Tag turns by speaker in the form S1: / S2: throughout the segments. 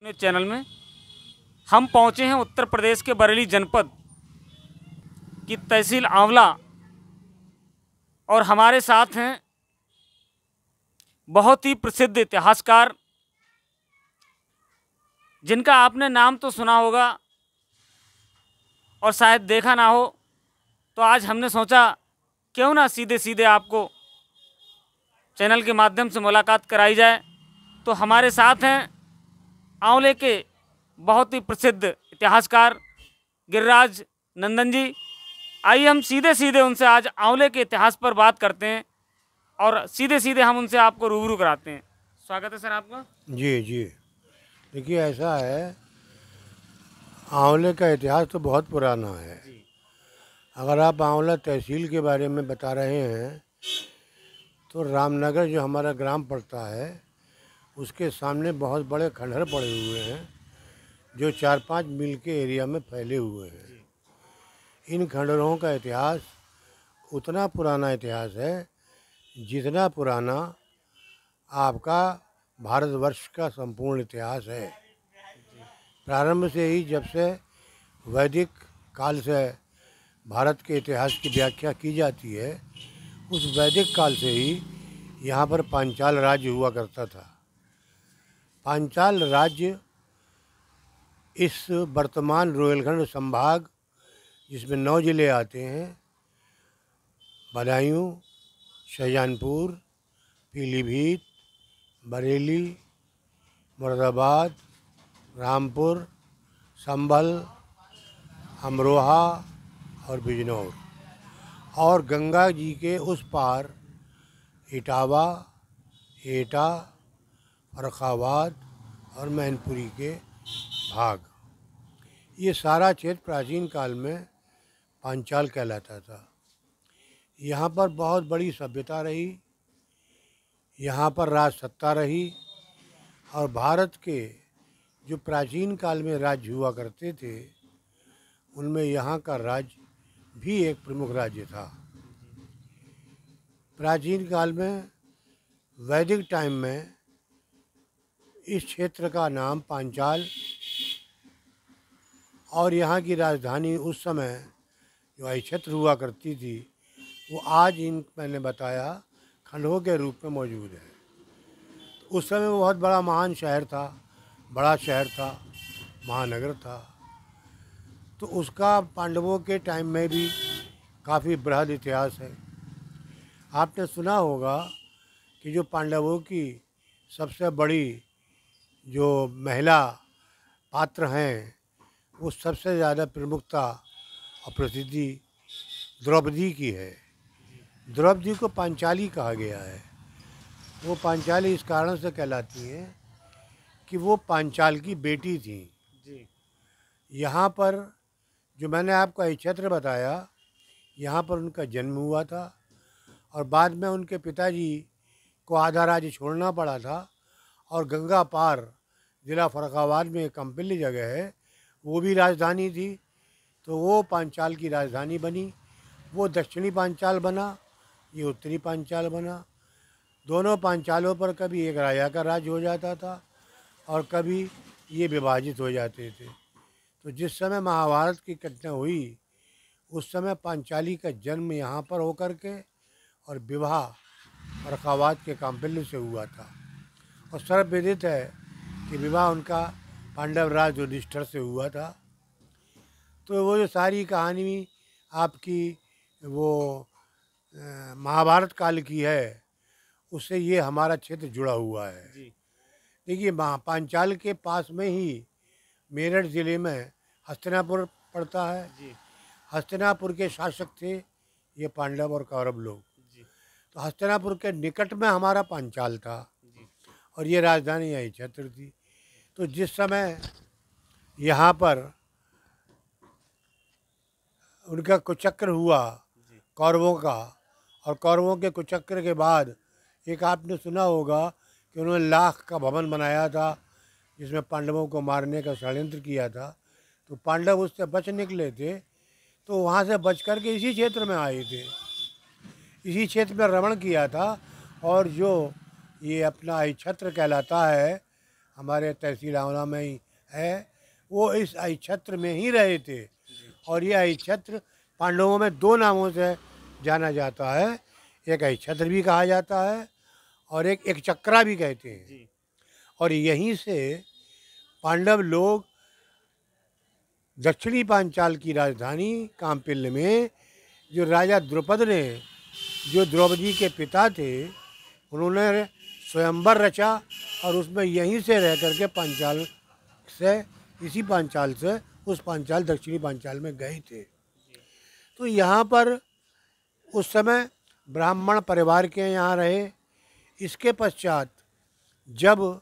S1: अपने चैनल में हम पहुंचे हैं उत्तर प्रदेश के बरेली जनपद की तहसील आंवला और हमारे साथ हैं बहुत ही प्रसिद्ध इतिहासकार जिनका आपने नाम तो सुना होगा और शायद देखा ना हो। तो आज हमने सोचा क्यों ना सीधे सीधे आपको चैनल के माध्यम से मुलाकात कराई जाए। तो हमारे साथ हैं आंवले के बहुत ही प्रसिद्ध इतिहासकार गिरिराज नंदन जी। आइए हम सीधे सीधे उनसे आज आंवले के इतिहास पर बात करते हैं और सीधे सीधे हम उनसे आपको रूबरू कराते हैं। स्वागत है सर आपका।
S2: जी जी, देखिए ऐसा है, आंवले का इतिहास तो बहुत पुराना है। अगर आप आंवला तहसील के बारे में बता रहे हैं तो रामनगर जो हमारा ग्राम पड़ता है उसके सामने बहुत बड़े खंडहर पड़े हुए हैं जो 4-5 मील के एरिया में फैले हुए हैं। इन खंडहरों का इतिहास उतना पुराना इतिहास है जितना पुराना आपका भारतवर्ष का संपूर्ण इतिहास है। प्रारंभ से ही, जब से वैदिक काल से भारत के इतिहास की व्याख्या की जाती है, उस वैदिक काल से ही यहाँ पर पांचाल राज्य हुआ करता था। पांचाल राज्य इस वर्तमान रोहिलखंड संभाग, जिसमें 9 जिले आते हैं, बदायूं, शाहजहानपुर, पीलीभीत, बरेली, मुरादाबाद, रामपुर, संभल, अमरोहा और बिजनौर, और गंगा जी के उस पार इटावा, एटा, फर्रुखाबाद और मैनपुरी के भाग, ये सारा क्षेत्र प्राचीन काल में पांचाल कहलाता था। यहाँ पर बहुत बड़ी सभ्यता रही, यहाँ पर राजसत्ता रही, और भारत के जो प्राचीन काल में राज्य हुआ करते थे उनमें यहाँ का राज्य भी एक प्रमुख राज्य था। प्राचीन काल में, वैदिक टाइम में, इस क्षेत्र का नाम पांचाल, और यहाँ की राजधानी उस समय जो क्षेत्र हुआ करती थी वो आज मैंने बताया खंडों के रूप में मौजूद है। तो उस समय वो बहुत बड़ा महान शहर था, बड़ा शहर था, महानगर था। तो उसका पांडवों के टाइम में भी काफ़ी बृहद इतिहास है। आपने सुना होगा कि जो पांडवों की सबसे बड़ी जो महिला पात्र हैं वो सबसे ज़्यादा प्रमुखता और प्रसिद्धि द्रौपदी की है। द्रौपदी को पांचाली कहा गया है। वो पांचाली इस कारण से कहलाती हैं कि वो पांचाल की बेटी थी। यहाँ पर जो मैंने आपको ये क्षेत्र बताया, यहाँ पर उनका जन्म हुआ था और बाद में उनके पिताजी को आधा राज्य छोड़ना पड़ा था और गंगा पार ज़िला फर्रुखाबाद में एक कंपिल्य जगह है, वो भी राजधानी थी। तो वो पांचाल की राजधानी बनी। वो दक्षिणी पांचाल बना, ये उत्तरी पांचाल बना। दोनों पांचालों पर कभी एक राजा का राज्य हो जाता था और कभी ये विभाजित हो जाते थे। तो जिस समय महाभारत की घटना हुई उस समय पांचाली का जन्म यहाँ पर होकर के और विवाह फर्रुखाबाद के काम्पिल्य से हुआ था। और सर्वविदित है कि विवाह उनका पांडव राज युधिष्ठिर से हुआ था। तो वो जो सारी कहानी आपकी वो महाभारत काल की है, उससे ये हमारा क्षेत्र जुड़ा हुआ है। देखिए, पांचाल के पास में ही मेरठ ज़िले में हस्तिनापुर पड़ता है। हस्तिनापुर के शासक थे ये पांडव और कौरव लोग। तो हस्तिनापुर के निकट में हमारा पांचाल था और ये राजधानी यही क्षेत्र थी। तो जिस समय यहाँ पर उनका कुचक्र हुआ कौरवों का, और कौरवों के कुचक्र के बाद एक आपने सुना होगा कि उन्होंने लाख का भवन बनाया था जिसमें पांडवों को मारने का षड्यंत्र किया था। तो पांडव उससे बच निकले थे, तो वहाँ से बच कर के इसी क्षेत्र में आए थे, इसी क्षेत्र में रमण किया था। और जो ये अपना क्षेत्र कहलाता है हमारे तहसील आंवला में ही है, वो इस अहिच्छत्र में ही रहे थे। और ये अहिच्छत्र पांडवों में दो नामों से जाना जाता है, एक अहिच्छत्र भी कहा जाता है और एक चक्रा भी कहते हैं। और यहीं से पांडव लोग दक्षिणी पांचाल की राजधानी काम्पिल्य में, जो राजा द्रुपद ने, जो द्रौपदी के पिता थे, उन्होंने स्वयंवर रचा और उसमें यहीं से रह करके पांचाल से, इसी पांचाल से उस पांचाल दक्षिणी पांचाल में गए थे। तो यहाँ पर उस समय ब्राह्मण परिवार के यहाँ रहे। इसके पश्चात जब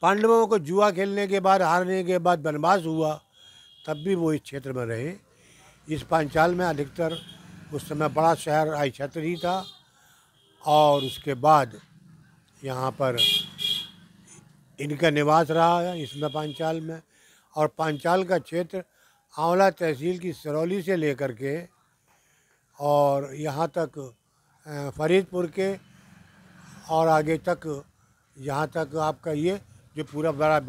S2: पांडवों को जुआ खेलने के बाद, हारने के बाद वनवास हुआ, तब भी वो इस क्षेत्र में रहे। इस पांचाल में अधिकतर उस समय बड़ा शहर अहिच्छत्र ही था। और उसके बाद यहाँ पर इनका निवास रहा है इसमें पांचाल में। और पांचाल का क्षेत्र आंवला तहसील की सिरौली से लेकर के और यहाँ तक फरीदपुर के और आगे तक, यहाँ तक आपका ये जो पूरा बड़ा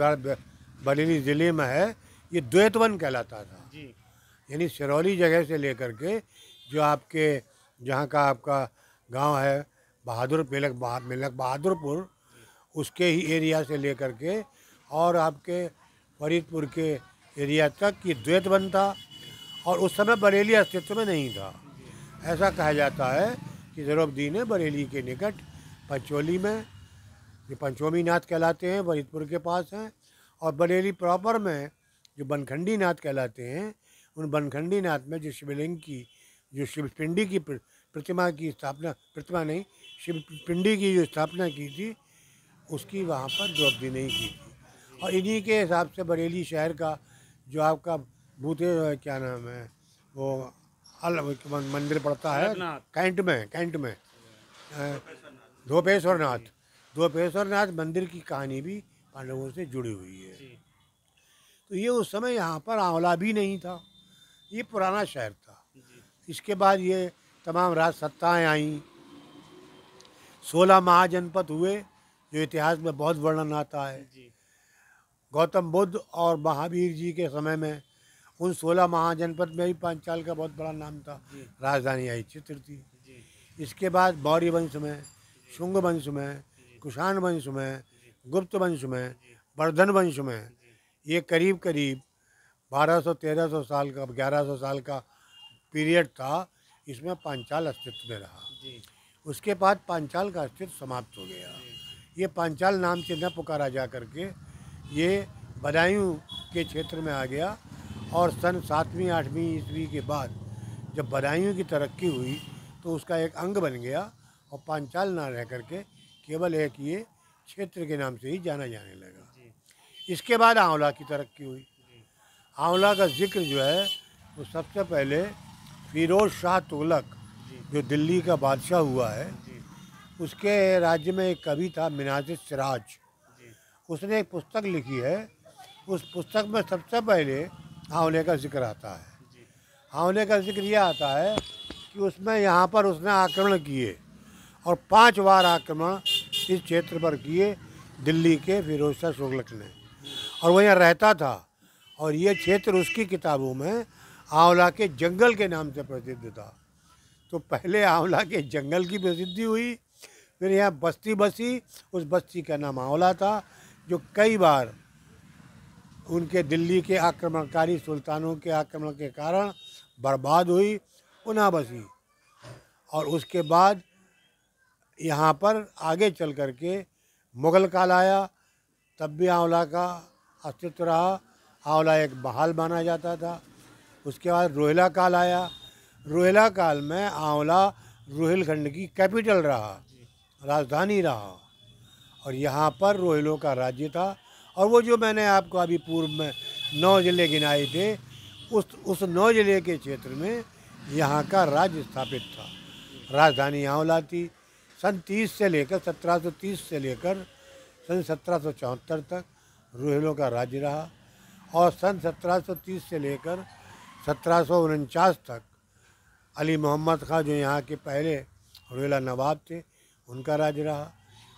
S2: बरेली ज़िले में है, ये द्वैतवन कहलाता था। यानी सिरौली जगह से लेकर के जो आपके जहाँ का आपका गांव है मिलक बहादुरपुर, उसके ही एरिया से लेकर के और आपके फरीदपुर के एरिया तक ये द्वैतवन था। और उस समय बरेली अस्तित्व में नहीं था। ऐसा कहा जाता है कि द्रौपदी ने बरेली के निकट पंचोली में, जो पंचोमी नाथ कहलाते हैं, फरीदपुर के पास हैं, और बरेली प्रॉपर में जो बनखंडी नाथ कहलाते हैं, उन बनखंडी नाथ में जो शिवलिंग की, जो शिवपिंडी की प्रतिमा की स्थापना, प्रतिमा नहीं, शिवपिंडी की जो स्थापना की थी, उसकी वहाँ पर द्रौपदी ने ही की थी। और इन्हीं के हिसाब से बरेली शहर का जो आपका भूते क्या नाम है वो मंदिर पड़ता है कैंट में धोपेश्वर नाथ मंदिर की कहानी भी पांडवों से जुड़ी हुई है। तो ये उस समय यहाँ पर आंवला भी नहीं था, ये पुराना शहर था। इसके बाद ये तमाम राज सत्ताएँ आईं, 16 महाजनपद हुए, जो इतिहास में बहुत वर्णन आता है। गौतम बुद्ध और महावीर जी के समय में उन 16 महाजनपद में ही पांचाल का बहुत बड़ा नाम था, राजधानी अहिच्छत्र थी। इसके बाद मौर्य वंश में, शुंग वंश में, कुषाण वंश में, गुप्त वंश में, वर्धन वंश में, ये करीब 1200-1300 साल का, 1100 साल का पीरियड था। इसमें पांचाल अस्तित्व में रहा। उसके बाद पांचाल का अस्तित्व समाप्त हो गया। ये पांचाल नाम से न पुकारा जा करके ये बदायूं के क्षेत्र में आ गया। और सन 7वीं 8वीं ईस्वी के बाद जब बदायूं की तरक्की हुई तो उसका एक अंग बन गया और पांचाल ना रह करके केवल एक ये क्षेत्र के नाम से ही जाना जाने लगा। इसके बाद आंवला की तरक्की हुई। आंवला का जिक्र जो है वो सबसे पहले फिरोज शाह तुगलक, जो दिल्ली का बादशाह हुआ है, उसके राज्य में एक कवि था मिनाज सिराज, उसने एक पुस्तक लिखी है। उस पुस्तक में सबसे पहले आंवले का जिक्र आता है। आंवले का जिक्र यह आता है कि उसमें यहाँ पर उसने आक्रमण किए और 5 बार आक्रमण इस क्षेत्र पर किए दिल्ली के फिरोज शाह तुगलक ने, और वो यहाँ रहता था। और ये क्षेत्र उसकी किताबों में आंवला के जंगल के नाम से प्रसिद्ध था। तो पहले आंवला के जंगल की प्रसिद्धि हुई, फिर यहाँ बस्ती बसी, उस बस्ती का नाम आंवला था, जो कई बार उनके दिल्ली के आक्रमणकारी सुल्तानों के आक्रमण के कारण बर्बाद हुई, पुनः बसी। और उसके बाद यहाँ पर आगे चल कर के मुग़ल काल आया, तब भी आंवला का अस्तित्व रहा। आंवला एक महल माना जाता था। उसके बाद रोहिला काल आया। रोहिला काल में आंवला रोहिलखंड की कैपिटल रहा, राजधानी रहा, और यहाँ पर रोहिलों का राज्य था। और वो जो मैंने आपको अभी पूर्व में 9 ज़िले गिनाए थे, उस 9 ज़िले के क्षेत्र में यहाँ का राज्य स्थापित था। राजधानी आंवला थी। सन 1730 से लेकर सन 1774 तक रोहिलों का राज्य रहा। और सन 1730 से लेकर 1749 तक अली मोहम्मद खां, जो यहाँ के पहले रोहिला नवाब थे, उनका राज्य रहा।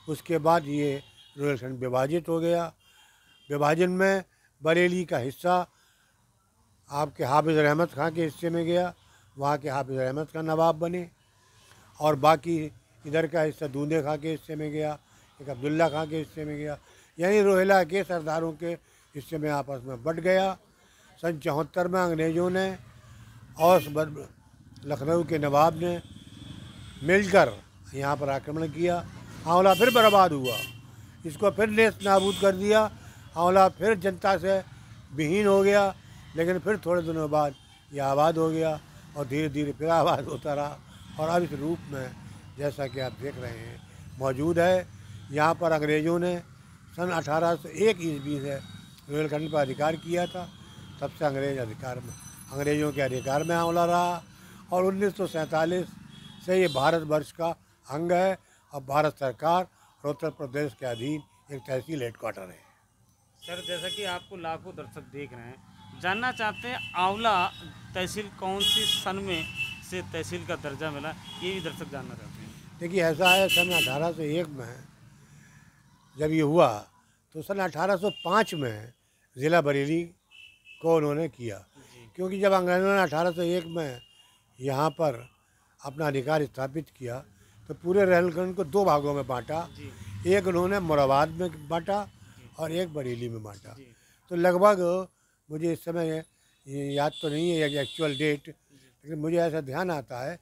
S2: उसके बाद ये रोहिलखंड विभाजित हो गया। विभाजन में बरेली का हिस्सा आपके हाफिज़ रहमत खां के हिस्से में गया, वहाँ के हाफिज़ रहमत खां नवाब बने, और बाकी इधर का हिस्सा दूंदे खां के हिस्से में गया, एक अब्दुल्ला खां के हिस्से में गया, यानी रोहिला के सरदारों के हिस्से में आपस में बट गया। सन 74 में अंग्रेज़ों ने और लखनऊ के नवाब ने मिलकर यहाँ पर आक्रमण किया। आंवला फिर बर्बाद हुआ, इसको फिर नेस्त नाबूद कर दिया। आंवला फिर जनता से विहीन हो गया, लेकिन फिर थोड़े दिनों बाद ये आबाद हो गया और धीरे धीरे फिर आबाद होता रहा, और अब इस रूप में जैसा कि आप देख रहे हैं मौजूद है। यहाँ पर अंग्रेज़ों ने सन 1801 ईस्वी से रोहिलखंड पर अधिकार किया था, तब से अंग्रेज़ों के अधिकार में आंवला रहा, और 1947 से ये भारतवर्ष का अंग है और भारत सरकार और उत्तर प्रदेश के अधीन एक तहसील हेडक्वार्टर है।
S1: सर, जैसा कि आपको लाखों दर्शक देख रहे हैं, जानना चाहते हैं आंवला तहसील कौन सी सन में से तहसील का दर्जा मिला, ये भी दर्शक जानना चाहते हैं।
S2: देखिए, ऐसा है, सन 1801 में जब ये हुआ तो सन 1805 में ज़िला बरेली को उन्होंने किया, क्योंकि जब अंग्रेज़ों ने 1801 में यहाँ पर अपना अधिकार स्थापित किया तो पूरे रोहिलखंड को दो भागों में बांटा। एक उन्होंने मुरादाबाद में बांटा और एक बरेली में बांटा। तो लगभग मुझे इस समय ये याद तो नहीं है एक्चुअल डेट, लेकिन मुझे ऐसा ध्यान आता है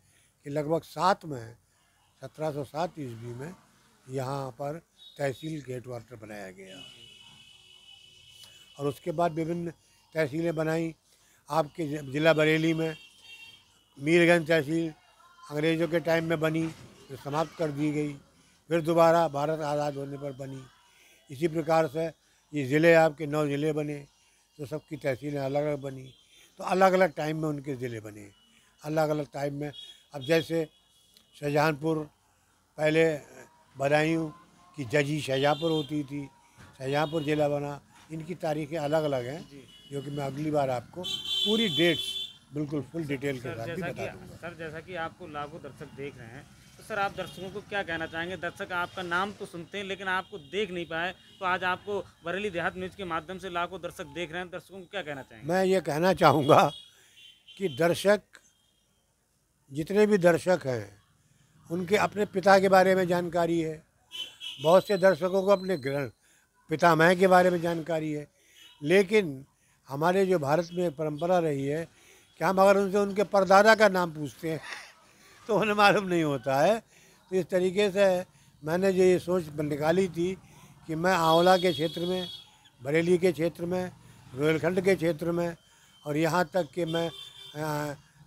S2: कि लगभग 1707 ईस्वी में यहाँ पर तहसील हेडक्वार्टर बनाया गया, और उसके बाद विभिन्न तहसीलें बनाई। आपके ज़िला बरेली में मीरगंज तहसील अंग्रेज़ों के टाइम में बनी, फिर समाप्त कर दी गई, फिर दोबारा भारत आज़ाद होने पर बनी। इसी प्रकार से ये ज़िले आपके 9 ज़िले बने, तो सबकी तहसीलें अलग अलग बनी, तो अलग अलग टाइम में उनके ज़िले बने, अलग अलग टाइम में। अब जैसे शाहजहांपुर पहले बदायूं की जजी शाहजहांपुर होती थी, शाहजहांपुर ज़िला बना। इनकी तारीखें अलग अलग हैं, जो कि मैं अगली बार आपको पूरी डेट्स बिल्कुल फुल डिटेल के साथ भी बता दूँगा।
S1: सर, जैसा कि आपको लाखों दर्शक देख रहे हैं, तो सर आप दर्शकों को क्या कहना चाहेंगे? दर्शक आपका नाम तो सुनते हैं लेकिन आपको देख नहीं पाए, तो आज आपको बरेली देहात न्यूज़ के माध्यम से लाखों दर्शक देख रहे हैं, दर्शकों को क्या कहना चाहेंगे?
S2: मैं ये कहना चाहूँगा कि दर्शक, जितने भी दर्शक हैं, उनके अपने पिता के बारे में जानकारी है। बहुत से दर्शकों को अपने पितामह के बारे में जानकारी है, लेकिन हमारे जो भारत में एक परंपरा रही है कि हम अगर उनसे उनके परदादा का नाम पूछते हैं तो उन्हें मालूम नहीं होता है। तो इस तरीके से मैंने जो ये सोच निकाली थी कि मैं आंवला के क्षेत्र में, बरेली के क्षेत्र में, रोहिलखंड के क्षेत्र में, और यहाँ तक कि मैं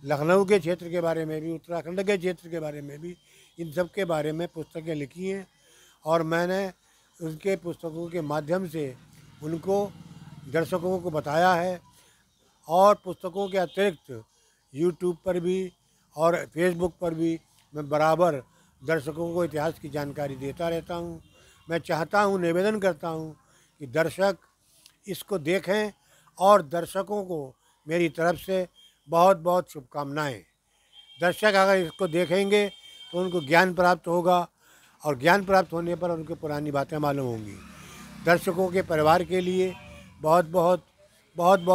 S2: लखनऊ के क्षेत्र के बारे में भी, उत्तराखंड के क्षेत्र के बारे में भी, इन सब के बारे में पुस्तकें लिखी हैं, और मैंने उनके पुस्तकों के माध्यम से उनको दर्शकों को बताया है। और पुस्तकों के अतिरिक्त यूट्यूब पर भी और फेसबुक पर भी मैं बराबर दर्शकों को इतिहास की जानकारी देता रहता हूँ। मैं चाहता हूँ, निवेदन करता हूँ कि दर्शक इसको देखें, और दर्शकों को मेरी तरफ से बहुत बहुत शुभकामनाएँ। दर्शक अगर इसको देखेंगे तो उनको ज्ञान प्राप्त होगा, और ज्ञान प्राप्त होने पर उनको पुरानी बातें मालूम होंगी। दर्शकों के परिवार के लिए बहुत बहुत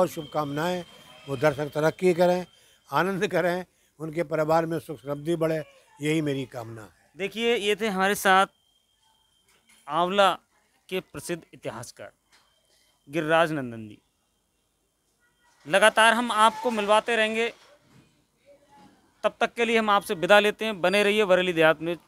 S2: शुभकामनाएँ। वो दर्शक तरक्की करें, आनंद करें, उनके परिवार में सुख समृद्धि बढ़े, यही मेरी कामना है।
S1: देखिए, ये थे हमारे साथ आंवला के प्रसिद्ध इतिहासकार गिरिराज नंदन जी। लगातार हम आपको मिलवाते रहेंगे, तब तक के लिए हम आपसे विदा लेते हैं। बने रहिए बरेली देहात न्यूज़।